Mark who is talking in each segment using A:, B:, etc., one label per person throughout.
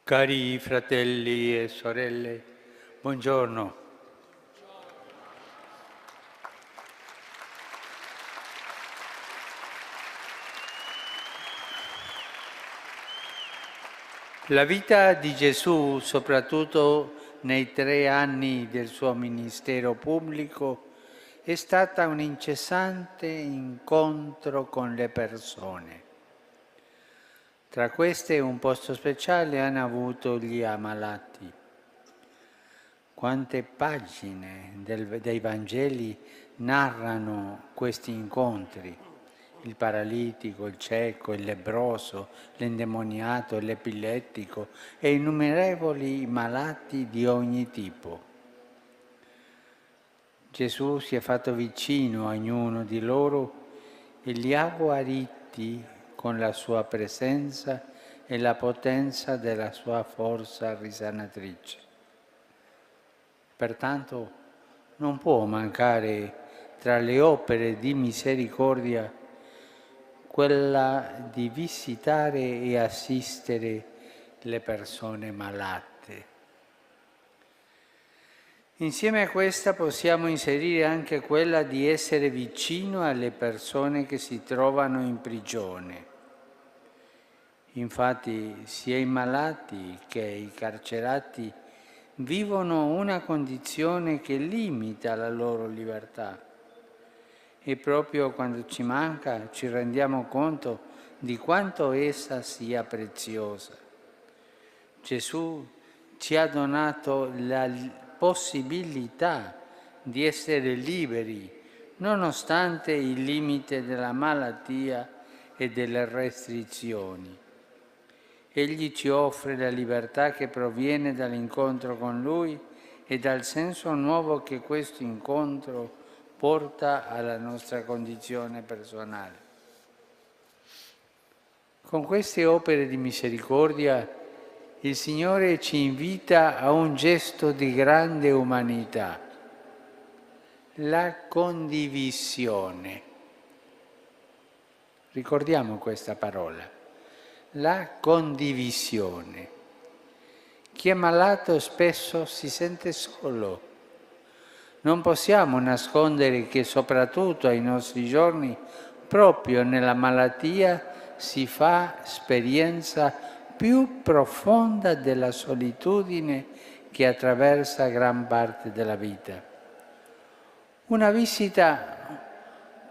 A: Cari fratelli e sorelle, buongiorno. La vita di Gesù, soprattutto nei 3 anni del suo ministero pubblico, è stata un incessante incontro con le persone. Tra queste un posto speciale hanno avuto gli ammalati. Quante pagine dei Vangeli narrano questi incontri? Il paralitico, il cieco, il lebbroso, l'indemoniato, l'epilettico e innumerevoli malati di ogni tipo. Gesù si è fatto vicino a ognuno di loro e li ha guariti con la sua presenza e la potenza della sua forza risanatrice. Pertanto non può mancare tra le opere di misericordia quella di visitare e assistere le persone malate. Insieme a questa possiamo inserire anche quella di essere vicino alle persone che si trovano in prigione. Infatti sia i malati che i carcerati vivono una condizione che limita la loro libertà e proprio quando ci manca ci rendiamo conto di quanto essa sia preziosa. Gesù ci ha donato la possibilità di essere liberi nonostante il limite della malattia e delle restrizioni. Egli ci offre la libertà che proviene dall'incontro con Lui e dal senso nuovo che questo incontro porta alla nostra condizione personale. Con queste opere di misericordia il Signore ci invita a un gesto di grande umanità, la condivisione. Ricordiamo questa parola. La condivisione. Chi è malato spesso si sente solo. Non possiamo nascondere che soprattutto ai nostri giorni, proprio nella malattia, si fa esperienza più profonda della solitudine che attraversa gran parte della vita. Una visita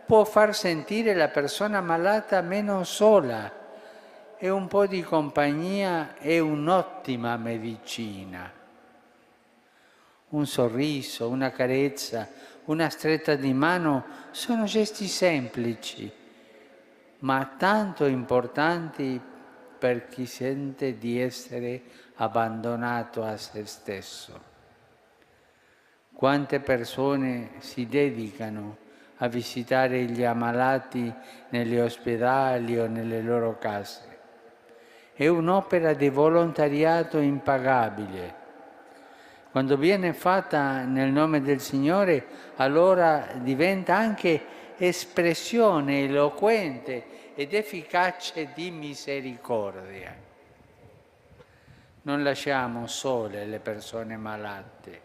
A: può far sentire la persona malata meno sola, e un po' di compagnia è un'ottima medicina. Un sorriso, una carezza, una stretta di mano sono gesti semplici, ma tanto importanti per chi sente di essere abbandonato a se stesso. Quante persone si dedicano a visitare gli ammalati negli ospedali o nelle loro case? È un'opera di volontariato impagabile. Quando viene fatta nel nome del Signore, allora diventa anche espressione eloquente ed efficace di misericordia. Non lasciamo sole le persone malate,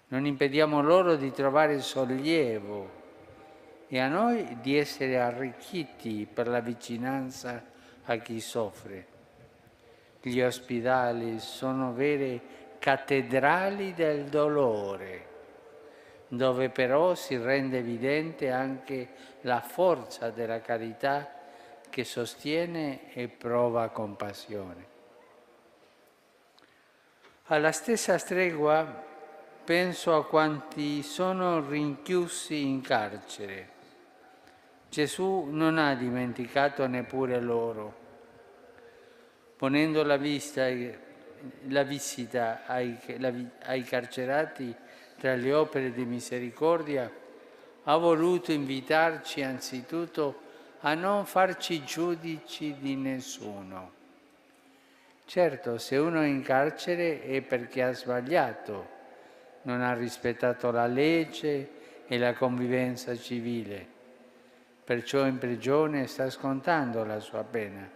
A: non impediamo loro di trovare sollievo e a noi di essere arricchiti per la vicinanza a chi soffre. Gli ospedali sono vere cattedrali del dolore, dove però si rende evidente anche la forza della carità che sostiene e prova compassione. Alla stessa stregua penso a quanti sono rinchiusi in carcere. Gesù non ha dimenticato neppure loro. Ponendo la visita ai carcerati tra le opere di misericordia, ha voluto invitarci anzitutto a non farci giudici di nessuno. Certo, se uno è in carcere è perché ha sbagliato, non ha rispettato la legge e la convivenza civile, perciò in prigione sta scontando la sua pena.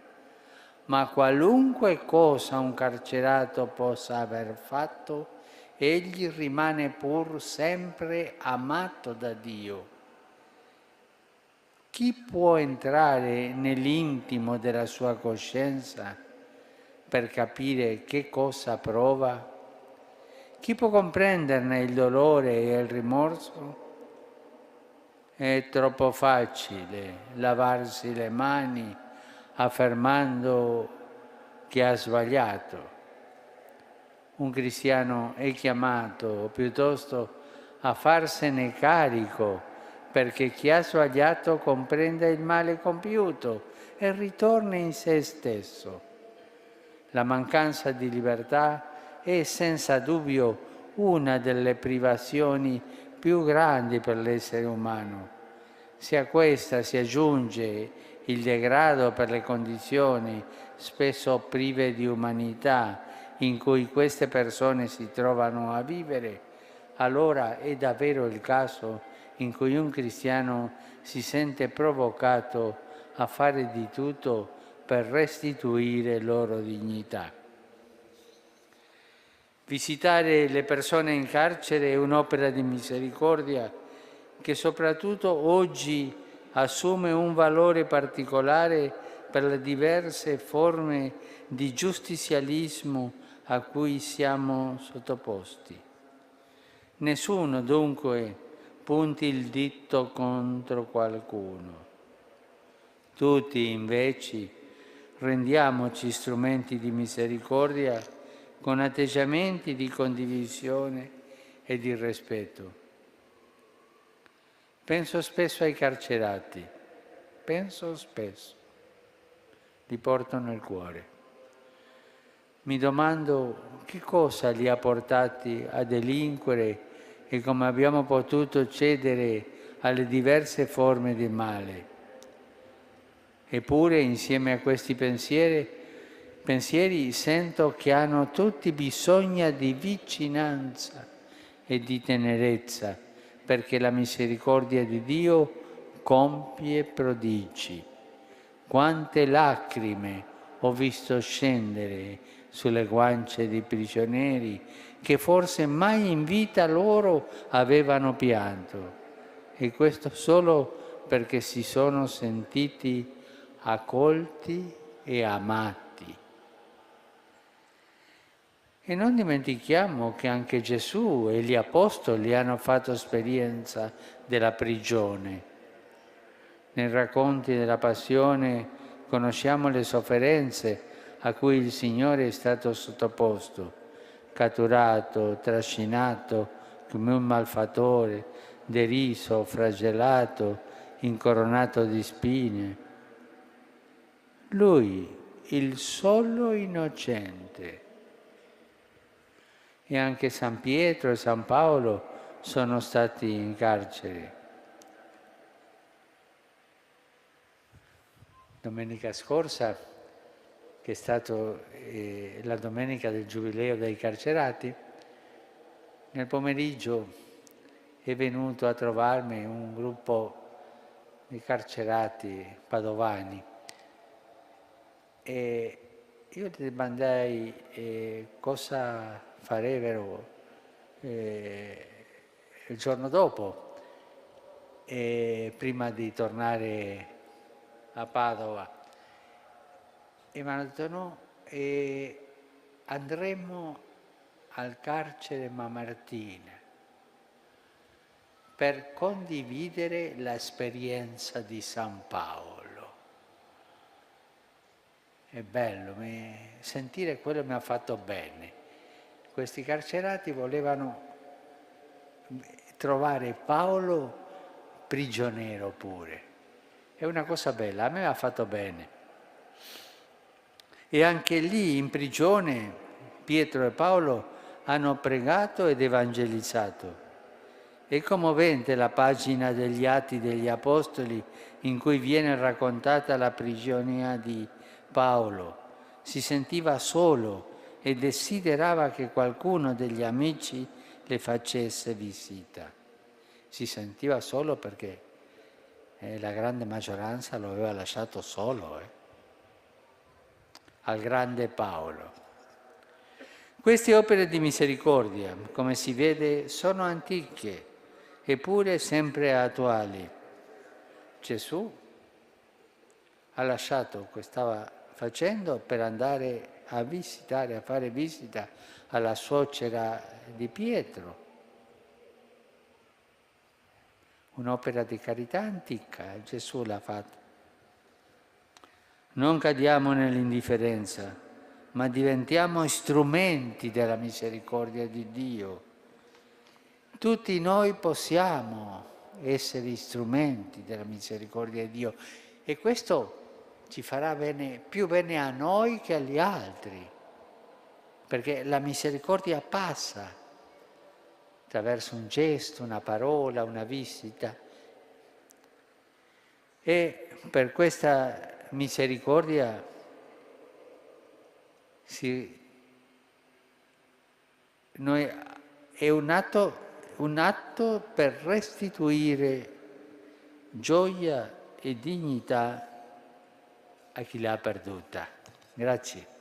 A: ma qualunque cosa un carcerato possa aver fatto, egli rimane pur sempre amato da Dio. Chi può entrare nell'intimo della sua coscienza per capire che cosa prova? Chi può comprenderne il dolore e il rimorso? È troppo facile lavarsi le mani affermando che ha sbagliato. Un cristiano è chiamato piuttosto a farsene carico perché chi ha sbagliato comprenda il male compiuto e ritorni in se stesso. La mancanza di libertà è senza dubbio una delle privazioni più grandi per l'essere umano. Se a questa si aggiunge il degrado per le condizioni spesso prive di umanità in cui queste persone si trovano a vivere, allora è davvero il caso in cui un cristiano si sente provocato a fare di tutto per restituire loro dignità. Visitare le persone in carcere è un'opera di misericordia che soprattutto oggi assume un valore particolare per le diverse forme di giustizialismo a cui siamo sottoposti. Nessuno dunque punti il dito contro qualcuno. Tutti invece rendiamoci strumenti di misericordia con atteggiamenti di condivisione e di rispetto. Penso spesso ai carcerati, li porto nel cuore. Mi domando che cosa li ha portati a delinquere e come abbiamo potuto cedere alle diverse forme di male. Eppure, insieme a questi pensieri sento che hanno tutti bisogno di vicinanza e di tenerezza, perché la misericordia di Dio compie prodigi. Quante lacrime ho visto scendere sulle guance di prigionieri che forse mai in vita loro avevano pianto, e questo solo perché si sono sentiti accolti e amati. E non dimentichiamo che anche Gesù e gli Apostoli hanno fatto esperienza della prigione. Nei racconti della Passione conosciamo le sofferenze a cui il Signore è stato sottoposto, catturato, trascinato come un malfattore, deriso, flagellato, incoronato di spine. Lui, il solo innocente. E anche San Pietro e San Paolo sono stati in carcere. Domenica scorsa, che è stata la domenica del Giubileo dei carcerati, nel pomeriggio è venuto a trovarmi un gruppo di carcerati padovani e io gli domandai cosa farebbero il giorno dopo, prima di tornare a Padova. E mi hanno detto no, andremo al carcere Mamertina per condividere l'esperienza di San Paolo. È bello, sentire quello mi ha fatto bene. Questi carcerati volevano trovare Paolo prigioniero pure. È una cosa bella, a me ha fatto bene. E anche lì in prigione Pietro e Paolo hanno pregato ed evangelizzato. È commovente la pagina degli Atti degli Apostoli in cui viene raccontata la prigionia di Paolo. Si sentiva solo e desiderava che qualcuno degli amici le facesse visita. Si sentiva solo perché la grande maggioranza lo aveva lasciato solo. al grande Paolo. Queste opere di misericordia, come si vede, sono antiche, eppure sempre attuali. Gesù ha lasciato quello che stava facendo per andare a visitare, a fare visita alla suocera di Pietro. Un'opera di carità antica, Gesù l'ha fatta. Non cadiamo nell'indifferenza, ma diventiamo strumenti della misericordia di Dio. Tutti noi possiamo essere strumenti della misericordia di Dio e questo ci farà bene, più bene a noi che agli altri, perché la misericordia passa attraverso un gesto, una parola, una visita. E per questa misericordia è un atto per restituire gioia e dignità a chi l'ha perduta. Grazie.